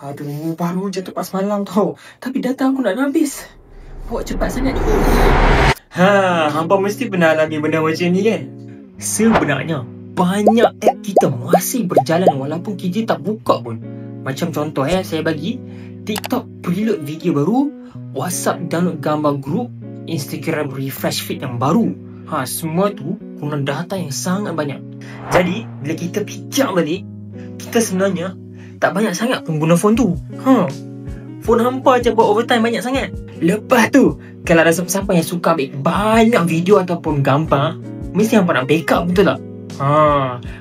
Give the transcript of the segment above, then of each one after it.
Aduh, baru je tepat semalam tau. Tapi data aku nak habis. Buat cepat sangat ni. Hampa mesti pernah alami benda macam ni kan? Sebenarnya, banyak app kita masih berjalan walaupun kita tak buka pun. Macam contoh saya bagi TikTok preload video baru, WhatsApp download gambar group, Instagram refresh feed yang baru. Semua tu guna data yang sangat banyak. Jadi, bila kita fikir balik, kita sebenarnya tak banyak sangat pengguna phone tu. Phone hampa je buat overtime banyak sangat. Lepas tu, kalau ada siapa-siapa yang suka ambil banyak video ataupun gambar, mesti hampa nak backup, betul tak?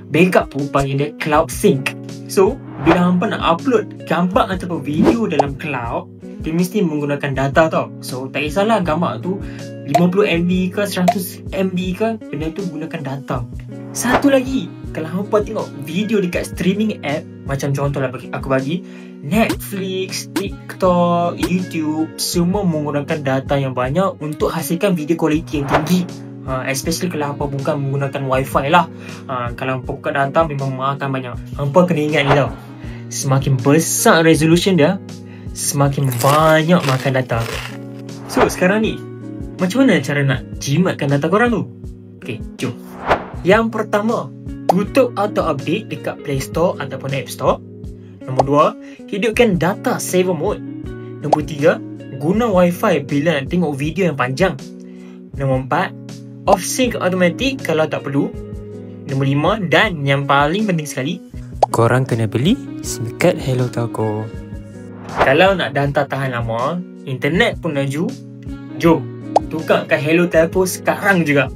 Backup tu panggil dia cloud sync. So, bila hampa nak upload gambar ataupun video dalam cloud, dia mesti menggunakan data tau. So, tak kisahlah gambar tu 50 MB ke 100 MB ke, benda tu gunakan data. Satu lagi, kalau hampa tengok video dekat streaming app, macam contohlah aku bagi Netflix, TikTok, YouTube, semua menggunakan data yang banyak untuk hasilkan video kualiti yang tinggi. Especially kalau hampa bukan menggunakan wifi lah. Kalau hampa buka data memang makan banyak. Hampa kena ingat ni tau, semakin besar resolution dia, semakin banyak makan data. So sekarang ni, macam mana cara nak jimatkan data korang tu? Okay, jom. Yang pertama, tutup auto update dekat Play Store ataupun App Store. Nombor 2, hidupkan data saver mode. Nombor 3, guna wifi bila nak tengok video yang panjang. Nombor 4, off sync automatic kalau tak perlu. Nombor 5, dan yang paling penting sekali, korang kena beli SIM card Hello Telco. Kalau nak data tahan lama, internet pun laju, jom tukarkan Hello Telco sekarang juga.